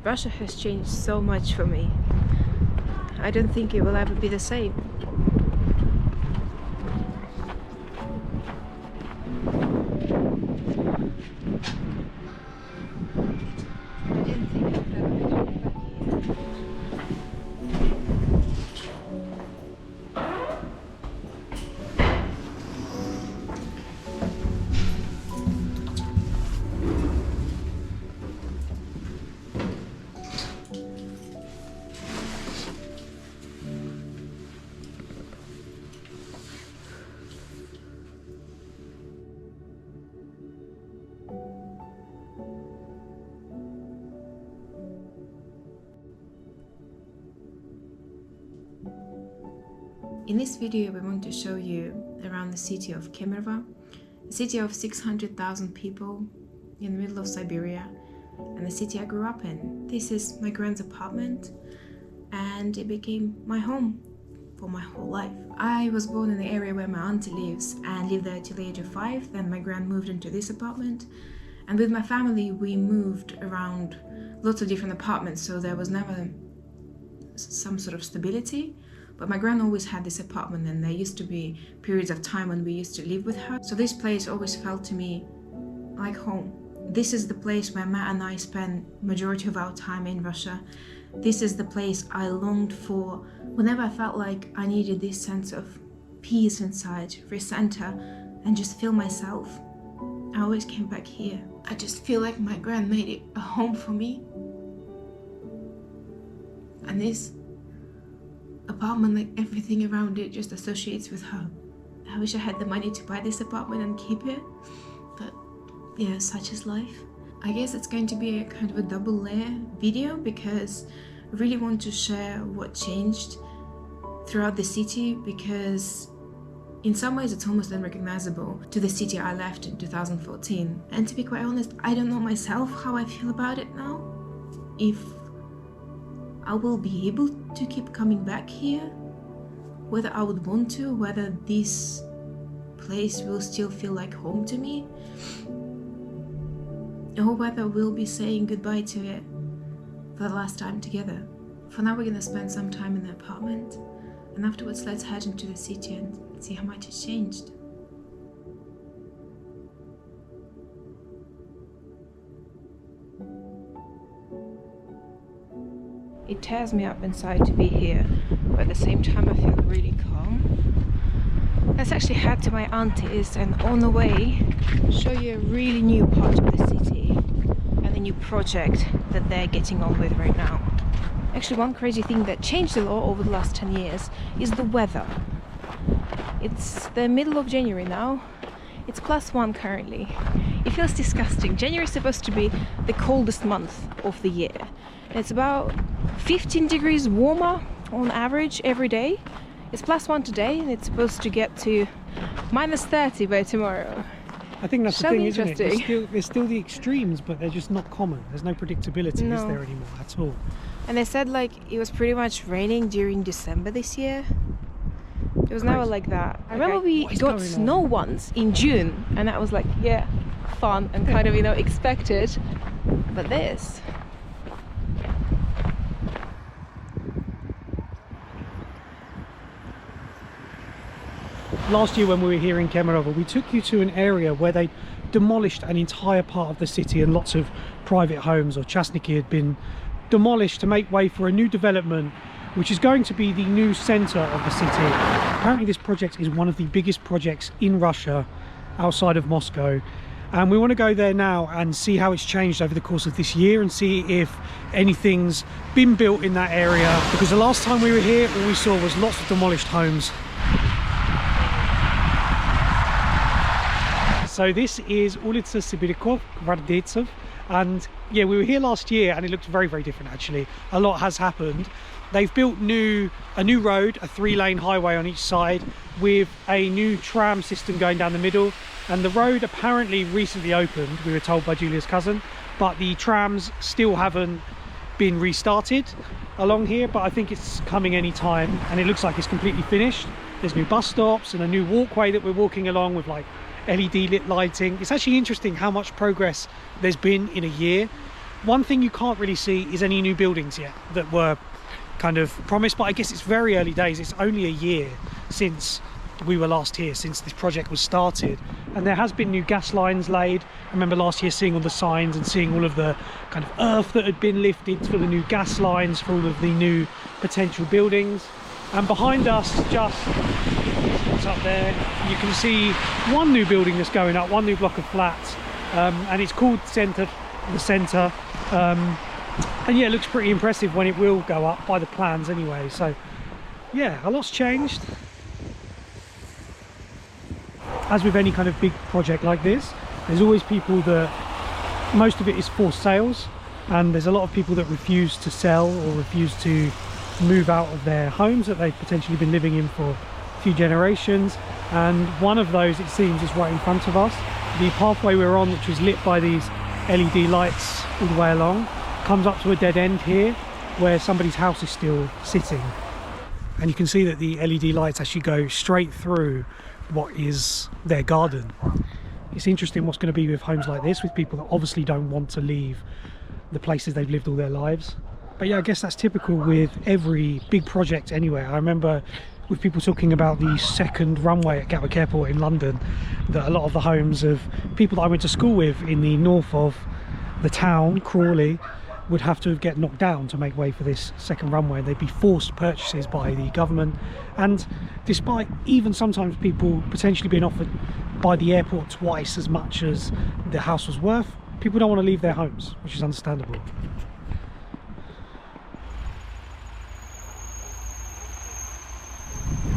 Russia has changed so much for me. I don't think it will ever be the same. I didn't think I would ever be coming back here. In this video we want to show you around the city of Kemerovo, a city of 600,000 people in the middle of Siberia, and the city I grew up in. This is my Gran's apartment, and it became my home for my whole life. I was born in the area where my auntie lives and lived there till the age of 5. Then my Gran moved into this apartment, and with my family we moved around lots of different apartments, so there was never some sort of stability. But my Gran always had this apartment, and there used to be periods of time when we used to live with her. So this place always felt to me like home. This is the place where Matt and I spent majority of our time in Russia. This is the place I longed for whenever I felt like I needed this sense of peace inside, recenter, and just feel myself. I always came back here. I just feel like my Gran made it a home for me. And this apartment, like everything around it, just associates with her. I wish I had the money to buy this apartment and keep it, but yeah, such is life. I guess it's going to be a kind of a double layer video, because I really want to share what changed throughout the city, because in some ways it's almost unrecognizable to the city I left in 2014. And to be quite honest, I don't know myself how I feel about it now. If I will be able to keep coming back here, whether I would want to, whether this place will still feel like home to me, or whether we'll be saying goodbye to it for the last time together. For now we're gonna spend some time in the apartment, and afterwards let's head into the city and see how much it's changed. It tears me up inside to be here, but at the same time I feel really calm. Let's actually head to my auntie's, and on the way show you a really new part of the city and a new project that they're getting on with right now. Actually, one crazy thing that changed a lot over the last 10 years is the weather. It's the middle of January now. It's +1 currently. It feels disgusting. January is supposed to be the coldest month of the year. It's about 15 degrees warmer on average every day. It's +1 today, and it's supposed to get to -30 by tomorrow. I think that's the thing, isn't it? There's still the extremes, but they're just not common. There's no predictability, is there, anymore at all? And they said like it was pretty much raining during December this year. It was never like that. I remember we got snow once in June, and that was like, yeah, fun and kind of, you know, expected. But this... Last year when we were here in Kemerovo, we took you to an area where they demolished an entire part of the city, and lots of private homes or chasniki had been demolished to make way for a new development, which is going to be the new centre of the city. Apparently this project is one of the biggest projects in Russia outside of Moscow, and we want to go there now and see how it's changed over the course of this year, and see if anything's been built in that area, because the last time we were here all we saw was lots of demolished homes. So this is Улица Sibirikov, Gvardeytsev, and yeah, we were here last year and it looked very, very different actually. A lot has happened. They've built a new road, a 3-lane highway on each side, with a new tram system going down the middle, and the road apparently recently opened, we were told by Julia's cousin, but the trams still haven't been restarted along here, but I think it's coming any time, and it looks like it's completely finished. There's new bus stops and a new walkway that we're walking along with like LED lit lighting. It's actually interesting how much progress there's been in a year. One thing you can't really see is any new buildings yet that were kind of promised, but I guess it's very early days. It's only a year since we were last here, since this project was started, and there has been new gas lines laid. I remember last year seeing all the signs and seeing all of the kind of earth that had been lifted for the new gas lines, for all of the new potential buildings. And behind us, just what's up there, you can see one new building that's going up, one new block of flats, and it's called the Centre. And yeah, it looks pretty impressive when it will go up, by the plans anyway. So yeah, a lot's changed. As with any kind of big project like this, there's always people that, most of it is forced sales, and there's a lot of people that refuse to sell or refuse to move out of their homes that they've potentially been living in for a few generations. And one of those, it seems, is right in front of us. The pathway we're on, which is lit by these LED lights all the way along, comes up to a dead end here where somebody's house is still sitting, and you can see that the LED lights actually go straight through what is their garden. It's interesting what's going to be with homes like this, with people that obviously don't want to leave the places they've lived all their lives. But yeah, I guess that's typical with every big project anywhere. I remember with people talking about the Second Runway at Gatwick Airport in London, that a lot of the homes of people that I went to school with in the north of the town, Crawley, would have to get knocked down to make way for this second runway. They'd be forced purchases by the government, and despite even sometimes people potentially being offered by the airport twice as much as the house was worth, people don't want to leave their homes, which is understandable.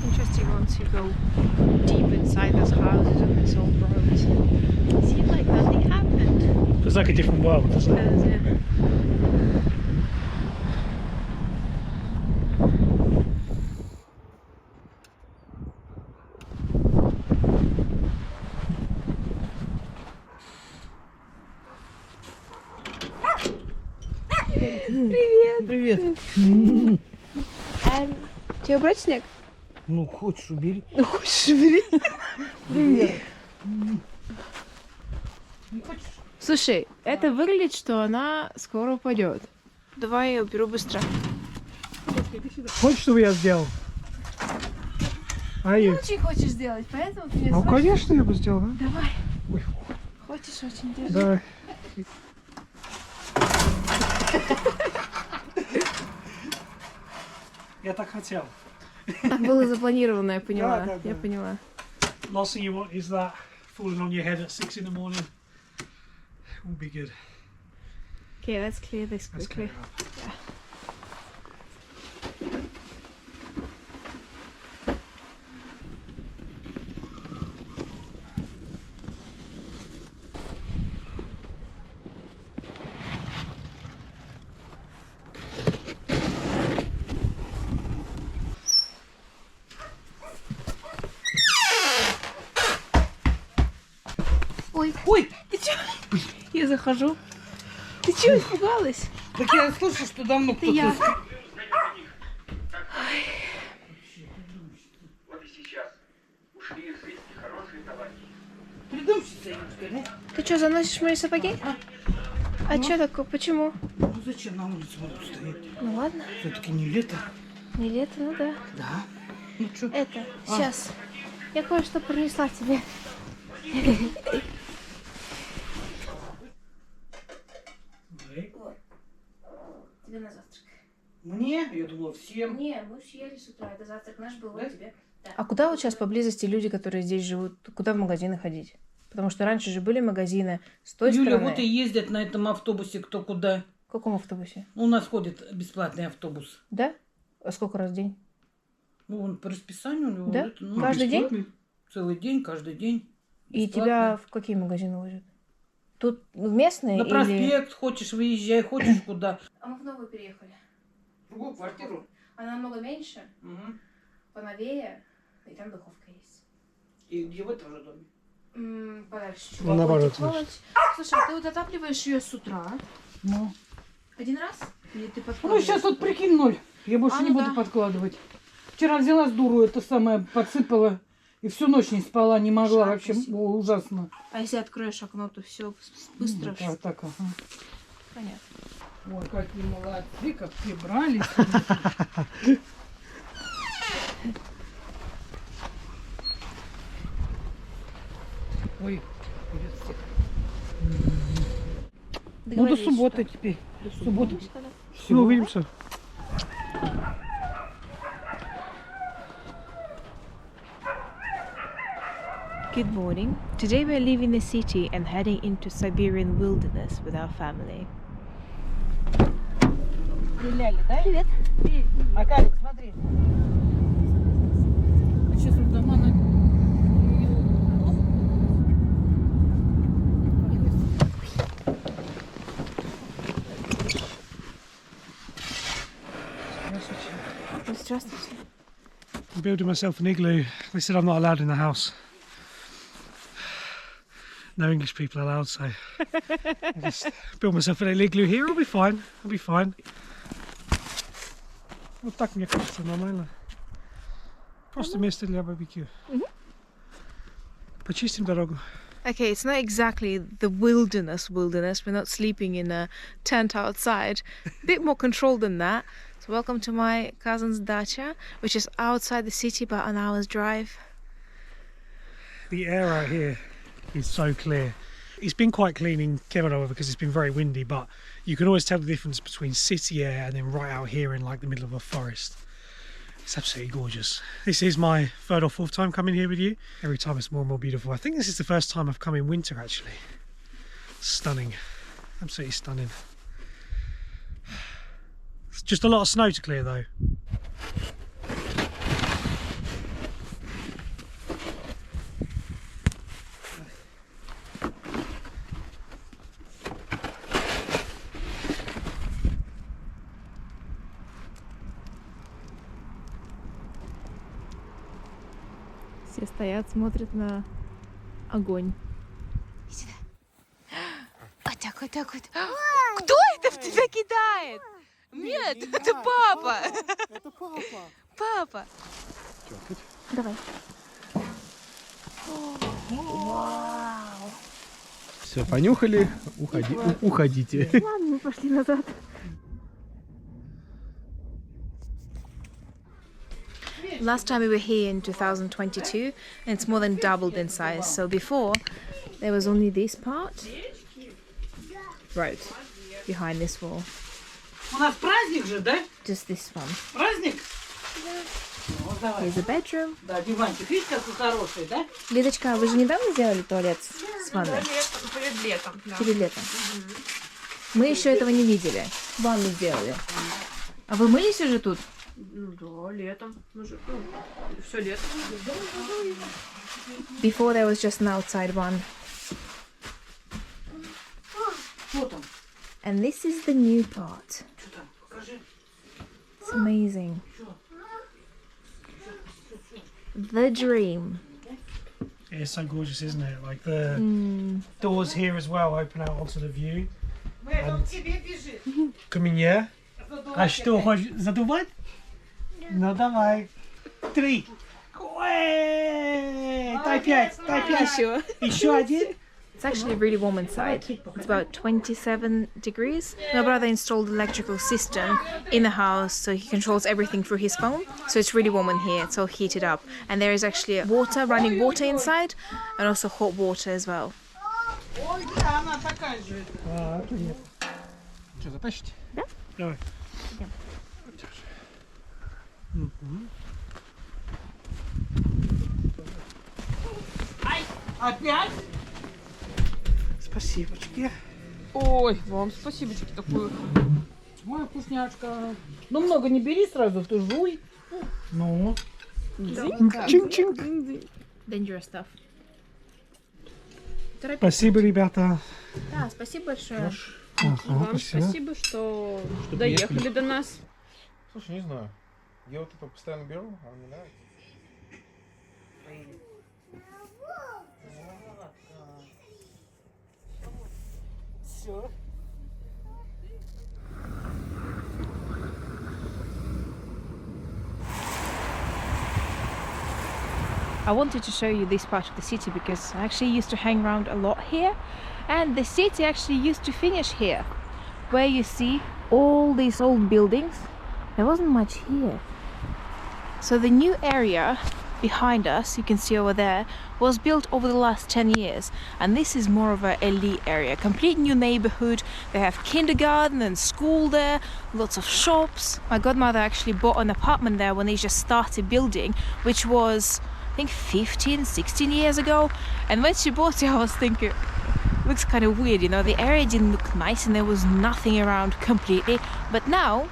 Interesting once you go deep inside those houses on this old road. It seems like nothing happened. It's like a different world, doesn't it? It does, yeah. Привет. Тебе убрать снег? Ну, хочешь, убери. Ну, хочешь, убери. Привет. Слушай, это выглядит, что она скоро упадет. Давай я уберу быстро. Хочешь, чтобы я сделал? Ты очень хочешь сделать, поэтому ты мне Ну, срочно- конечно, я бы сделал, да? Давай. Ой. Хочешь очень, держи. Давай. Я так хотел. Так было запланировано, я поняла. Да, да, Я да. поняла. Last thing you want is that falling on your head at 6 in the morning. Will be good. Okay, let's clear this Let's quickly. clear it up. Ой, Ой, ты чё? Я захожу. Ты чё, испугалась? так я слышу, что давно Это я. кто-то... Вот и сейчас ушли из жизни хорошие товарищи. Придумщица, Юлька, да? Ты что, заносишь мои сапоги? А чё такое? Почему? Ну зачем на улице будут стоять? Ну ладно, Все-таки не лето. не лето, ну да. Да. Ну что? Это, сейчас. Я кое-что принесла тебе. Вот. Тебе на завтрак. Мне? Я думала, всем. Не, мы съели с утра. Это завтрак наш был, Да? вот тебе. А куда вот сейчас поблизости люди, которые здесь живут, куда в магазины ходить? Потому что раньше же были магазины с той Юля, стороны. вот и ездят на этом автобусе кто куда. В каком автобусе? У нас ходит бесплатный автобус. Да? А сколько раз в день? Ну, он по расписанию у него. Да? это, ну, Каждый день? бесплатный. Целый день, каждый день. И Бесплатный. тебя в какие магазины возят? Тут местные На или... проспект хочешь, выезжай, хочешь куда. А мы в новую переехали. В другую квартиру. Она намного меньше, Мгм. поновее, и там духовка есть. И где в этом же доме? Подальше. Ну, наоборот, Слушай, а ты вот отапливаешь ее с утра? Ну. Один раз? Или ты Ну, подкладываешь? сейчас вот прикинь 0. Я больше А, не ну буду да. подкладывать. Вчера взяла с дуру это самое, подсыпала. И всю ночь не спала, не могла. Жарко Вообще сегодня. ужасно. А если откроешь окно, то все быстро. Так, ага. Понятно. Ой, какие молодцы, как прибрались. Ой, вперед всех. Ну, до субботы теперь. До субботы. Ну, увидимся. Good morning. Today we are leaving the city and heading into Siberian Wilderness with our family. Стреляли, да? Привет. Акалик, смотри. А сейчас вот дома на... Здравствуйте. I'm building myself an igloo. They said I'm not allowed in the house. No English people allowed, so I just build myself a little igloo here. I'll be fine. I'll be fine. Вот так мне кажется нормально. Просто место для барбекю. Почистим дорогу. Okay, it's not exactly the wilderness. We're not sleeping in a tent outside. A bit more controlled than that. So welcome to my cousin's dacha, which is outside the city, about an hour's drive. The air out here is so clear. It's been quite clean in Kemerovo because it's been very windy, but you can always tell the difference between city air and then right out here in like the middle of a forest. It's absolutely gorgeous. This is my third or fourth time coming here with you. Every time it's more and more beautiful. I think this is the first time I've come in winter actually. Stunning. Absolutely stunning. It's just a lot of snow to clear though. Все стоят, смотрят на огонь. Иди сюда. Вот так, вот так вот. Кто это в тебя кидает? Нет, это папа. Это папа. Папа. Давай. Вау. Все, понюхали, уходите. Ладно, мы пошли назад. Last time we were here in 2022, and it's more than doubled in size. So before, there was only this part, right, behind this wall. У нас праздник же, да? Just this one. Праздник? Ну, давай. Here's a bedroom. Да, диванчик. Видишь, какой хороший, да? Лидочка, вы же недавно сделали туалет с ванной? Перед летом, да. Перед летом. Мы еще этого не видели. Ванну сделали. А вы мылись уже тут? Ну да, летом. Мы же, все лето. Before there was just an outside one. Что там? And this is the new part. Что там? Покажи. It's amazing. Что? The dream. It's so gorgeous, isn't it? Like the doors here as well open out onto the view. В этом тебе бежит. Каменье. А что, хочешь задувать? Ну давай. 3. Дай 5, дай 5. Еще. Еще один. It's actually really warm inside. It's about 27 degrees. My brother installed an electrical system in the house, so he controls everything through his phone. So it's really warm in here. It's all heated up. And there is actually water, running water inside, and also hot water as well. Ой, да, она такая же. Нет. Что, затащите? Давай. Опять? Спасибочки. Ой, вам спасибочки такую. Ой, вкусняшка. Ну, много не бери сразу, ты жуй. Ну. Dangerous stuff. Спасибо, ребята. Да, спасибо большое. Вам спасибо. спасибо, что доехали до нас. Слушай, не знаю. Я вот это постоянно беру, а мне нравится. Все. I wanted to show you this part of the city because I actually used to hang around a lot here, and the city actually used to finish here. where you see all these old buildings, there wasn't much here. So the new area behind us, you can see over there, was built over the last 10 years, and this is more of a elite area, complete new neighborhood. They have kindergarten and school there, lots of shops. My godmother actually bought an apartment there when they just started building, which was I think 15-16 years ago. And when she bought it, I was thinking, looks kind of weird, you know, the area didn't look nice and there was nothing around completely, but now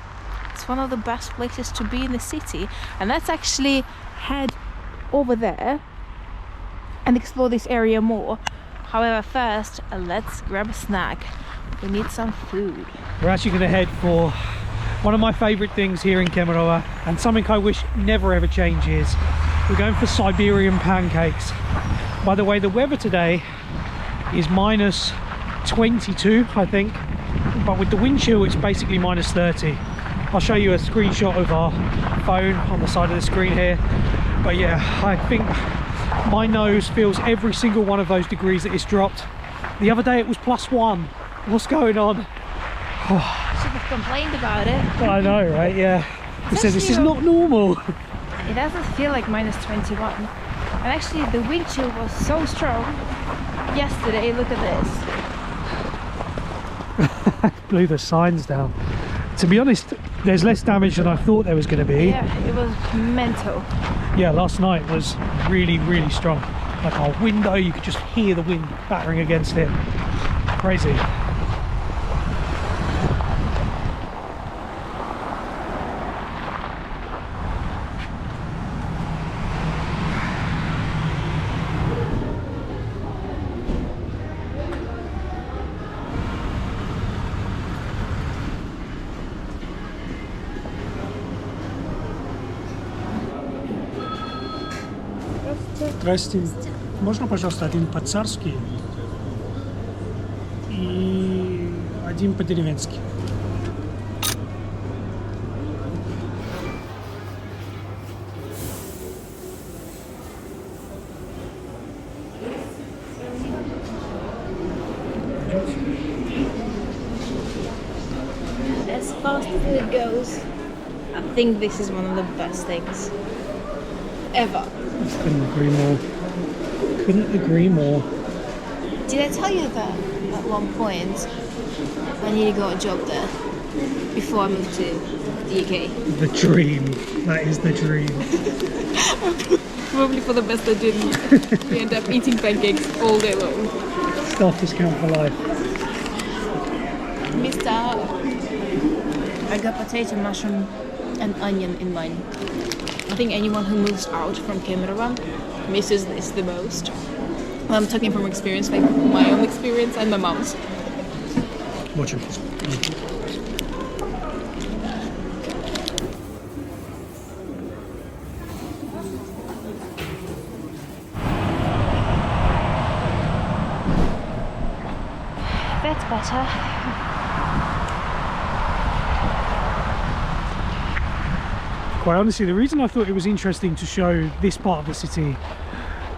it's one of the best places to be in the city. And let's actually head over there and explore this area more. However, first let's grab a snack. We need some food. We're actually going to head for one of my favorite things here in Kemerovo, and something I wish never ever changes. We're going for Siberian pancakes. By the way, the weather today is minus 22, I think, but with the wind chill it's basically minus 30. I'll show you a screenshot of our phone on the side of the screen here. But yeah, I think my nose feels every single one of those degrees that it's dropped. The other day it was +1. What's going on? Should have complained about it. I know, right? Yeah. He said this is not normal. It doesn't feel like minus 21. And actually the wind chill was so strong yesterday. Look at this. Blew the signs down. To be honest, there's less damage than I thought there was going to be. Yeah, it was mental. Yeah, last night was really, really strong. Like our window, you could just hear the wind battering against it. Crazy. Здрасте. Можно, пожалуйста, один по-царски и один по-деревенски? As fast as it goes, I think this is one of the best things ever. Couldn't agree more. Couldn't agree more. Did I tell you that at one point I nearly got a job there before I moved to the UK? The dream. That is the dream. Probably for the best I didn't. We end up eating pancakes all day long. Staff discount for life. Missed out. I got potato, mushroom and onion in mine. I think anyone who moves out from Kemerovo misses this the most. I'm talking from experience, like my own experience and my mom's. Очень вкусно. That's better. Quite honestly, the reason I thought it was interesting to show this part of the city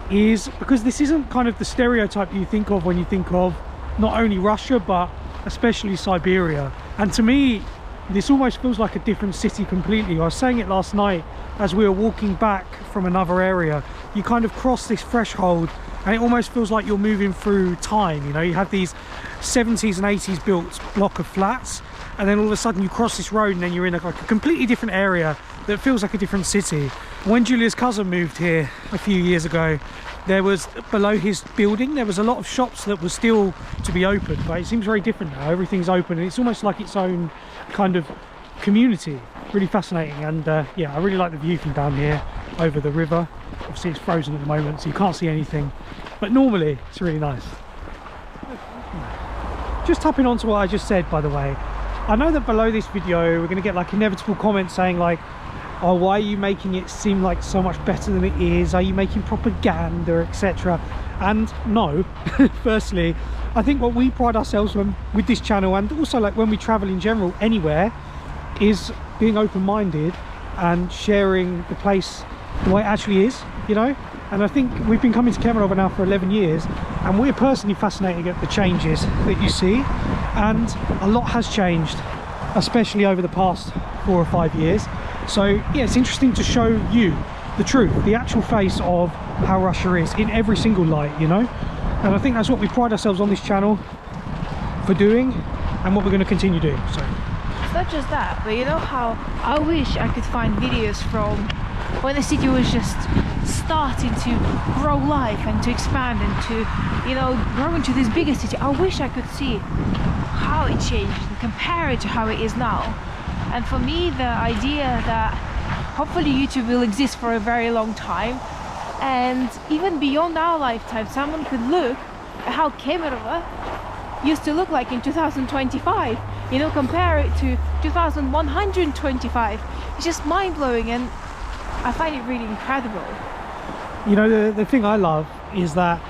is because this isn't kind of the stereotype you think of when you think of not only Russia but especially Siberia. And to me this almost feels like a different city completely. I was saying it last night as we were walking back from another area. You kind of cross this threshold and it almost feels like you're moving through time. You know, you have these 70s and 80s built block of flats, and then all of a sudden you cross this road and then you're in like a completely different area that feels like a different city. When Julia's cousin moved here a few years ago, there was, below his building, there was a lot of shops that were still to be open, but it seems very different now. Everything's open and it's almost like its own kind of community. Really fascinating. And yeah, I really like the view from down here over the river. Obviously it's frozen at the moment so you can't see anything, but normally it's really nice. Just tapping onto what I just said, by the way, I know that below this video we're going to get like inevitable comments saying like, oh, why are you making it seem like so much better than it is? Are you making propaganda, etc.? And no. Firstly, I think what we pride ourselves on with this channel, and also like when we travel in general anywhere, is being open-minded and sharing the place the way it actually is, you know. And I think we've been coming to Kemerovo now for 11 years and we're personally fascinated at the changes that you see. and a lot has changed, especially over the past 4 or 5 years. So yeah, it's interesting to show you the truth, the actual face of how Russia is in every single light, you know. And I think that's what we pride ourselves on this channel for doing, and what we're going to continue doing. So it's not just that, but you know how I wish I could find videos from when the city was just starting to grow life and to expand and to, you know, grow into this bigger city. I wish I could see how it changed and compare it to how it is now. And for me, the idea that hopefully YouTube will exist for a very long time, and even beyond our lifetime, someone could look at how Kemerovo used to look like in 2025, you know, compare it to 2125. It's just mind-blowing, and I find it really incredible. you know, the thing I love is that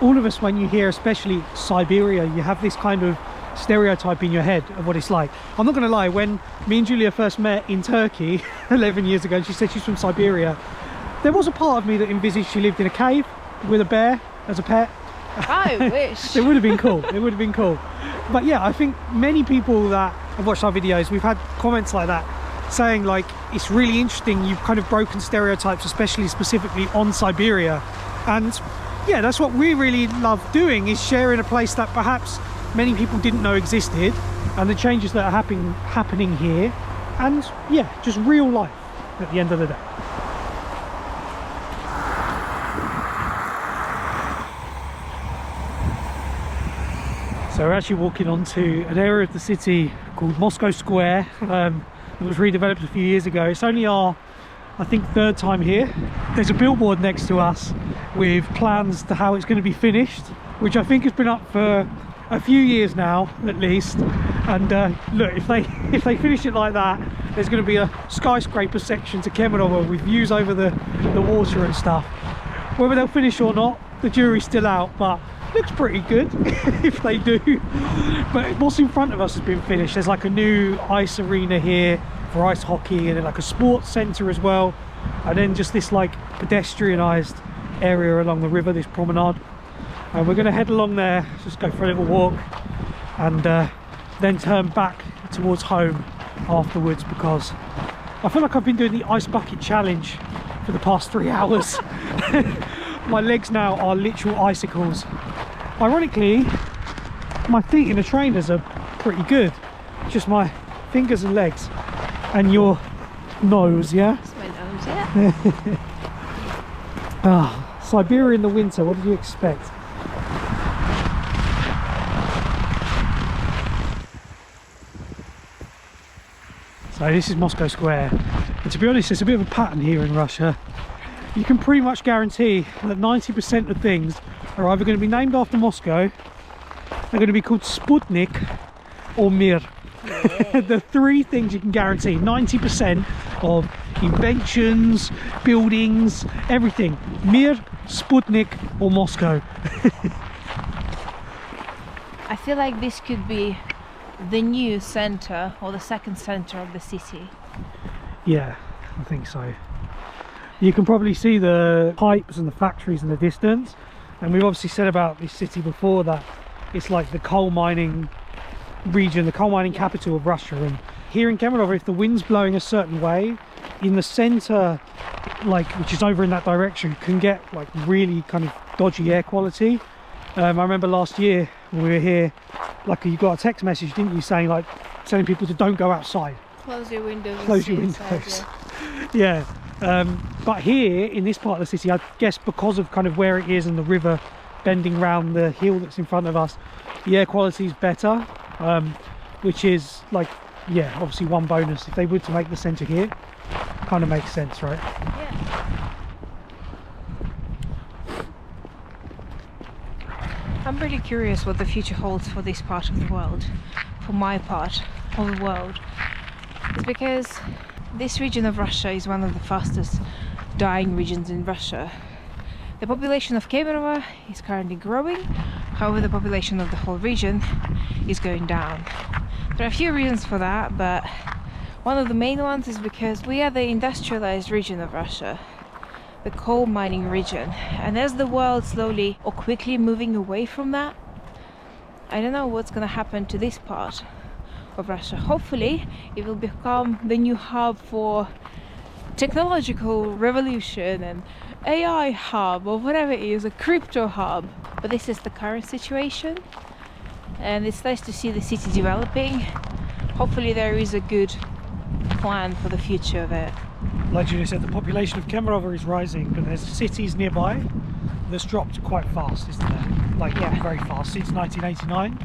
all of us, when you hear especially Siberia, you have this kind of stereotype in your head of what it's like. I'm not going to lie, when me and Julia first met in Turkey 11 years ago, and she said she's from Siberia, there was a part of me that envisaged she lived in a cave with a bear as a pet. I wish. It would have been cool. It would have been cool. But yeah, I think many people that have watched our videos, we've had comments like that saying like, it's really interesting, you've kind of broken stereotypes, especially specifically on Siberia. And yeah, that's what we really love doing, is sharing a place that perhaps many people didn't know existed, and the changes that are happening here, and yeah, just real life at the end of the day. So we're actually walking onto an area of the city called Moscow Square. It was redeveloped a few years ago. It's only our, I think, third time here. There's a billboard next to us with plans to how it's going to be finished, which I think has been up for a few years now at least. And look, if they finish it like that, there's going to be a skyscraper section to Kemerovo with views over the water and stuff. Whether they'll finish or not, the jury's still out, but looks pretty good if they do. But what's in front of us has been finished. There's like a new ice arena here for ice hockey, and then like a sports centre as well, and then just this like pedestrianised area along the river, this promenade. And we're going to head along there, just go for a little walk, and then turn back towards home afterwards, because I feel like I've been doing the ice bucket challenge for the past 3 hours. My legs now are literal icicles. Ironically, my feet in the trainers are pretty good, just my fingers and legs. And your nose, yeah? It's my nose, yeah. Ah, Siberia in the winter, what did you expect? So this is Moscow Square, and to be honest, there's a bit of a pattern here in Russia. You can pretty much guarantee that 90% of things are either going to be named after Moscow, they're going to be called Sputnik or Mir. The three things you can guarantee. 90% of inventions, buildings, everything. Mir, Sputnik or Moscow. I feel like this could be the new center, or the second center of the city. Yeah, I think so. You can probably see the pipes and the factories in the distance, and we've obviously said about this city before that it's like the coal mining region, the coal mining capital of Russia. And here in Kemerovo, if the wind's blowing a certain way, in the center, like, which is over in that direction, can get like really kind of dodgy air quality. I remember last year when we were here, like, you got a text message, didn't you, saying like, telling people to don't go outside, Close your windows. close your windows. Yeah. But here in this part of the city, I guess because of kind of where it is and the river bending round the hill that's in front of us, the air quality is better, which is like, yeah, obviously one bonus. If they were to make the centre here, kind of makes sense, right? Yeah. I'm really curious what the future holds for this part of the world, for my part of the world. It's because this region of Russia is one of the fastest dying regions in Russia. The population of Kemerovo is currently growing, however the population of the whole region is going down. There are a few reasons for that, but one of the main ones is because we are the industrialized region of Russia, the coal mining region, and as the world slowly or quickly moving away from that, I don't know what's gonna happen to this part of Russia. Hopefully it will become the new hub for technological revolution and AI hub or whatever it is, a crypto hub. But this is the current situation, and it's nice to see the city developing. Hopefully there is a good plan for the future of it. Like Julia said, the population of Kemerovo is rising, but there's cities nearby that's dropped quite fast, isn't there? Like very fast since 1989.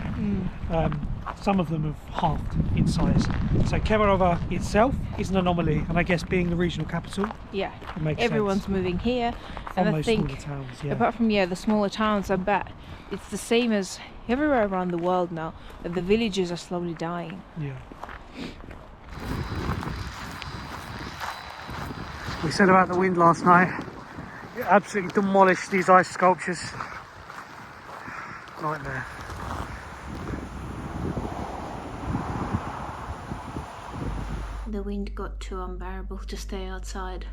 Some of them have halved in size. So Kemerovo itself is an anomaly, and I guess being the regional capital, Yeah, it makes everyone's sense. moving here, From and I those think smaller towns, apart from the smaller towns, I bet it's the same as everywhere around the world now, that the villages are slowly dying. Yeah. We said about the wind last night. It absolutely demolished these ice sculptures. Right there. The wind got too unbearable to stay outside.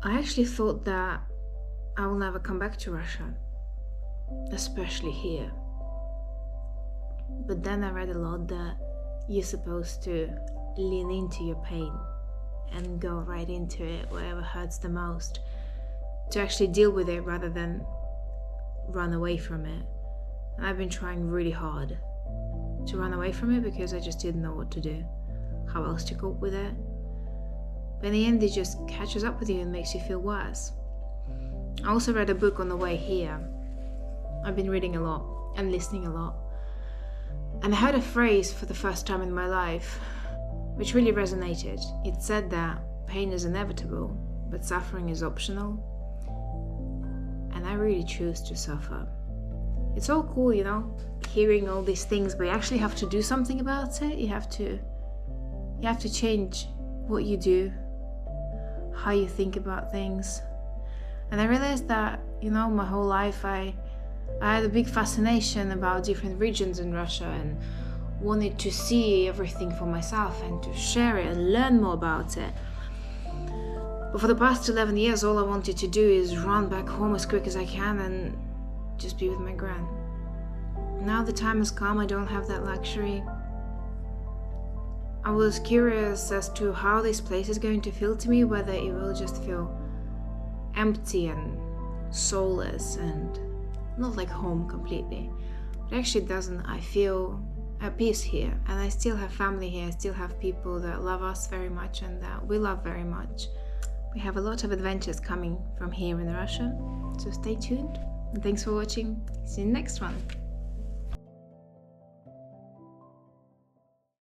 I actually thought that I will never come back to Russia, especially here. But then I read a lot that you're supposed to lean into your pain and go right into it, wherever hurts the most, to actually deal with it rather than run away from it. And I've been trying really hard to run away from it because I just didn't know what to do, how else to cope with it. But in the end, it just catches up with you and makes you feel worse. I also read a book on the way here. I've been reading a lot and listening a lot. And I heard a phrase for the first time in my life, which really resonated. It said that pain is inevitable, but suffering is optional. And I really choose to suffer. It's all cool, you know, hearing all these things, but you actually have to do something about it. You have to change what you do, how you think about things. And I realized that, you know, my whole life I had a big fascination about different regions in Russia and wanted to see everything for myself and to share it and learn more about it. But for the past 11 years, all I wanted to do is run back home as quick as I can and just be with my Gran. Now the time has come, I don't have that luxury. I was curious as to how this place is going to feel to me, whether it will just feel empty and soulless and not like home completely. But actually it doesn't. I feel at peace here, and I still have family here, I still have people that love us very much and that we love very much. We have a lot of adventures coming from here in Russia, so stay tuned and thanks for watching. See you in the next one.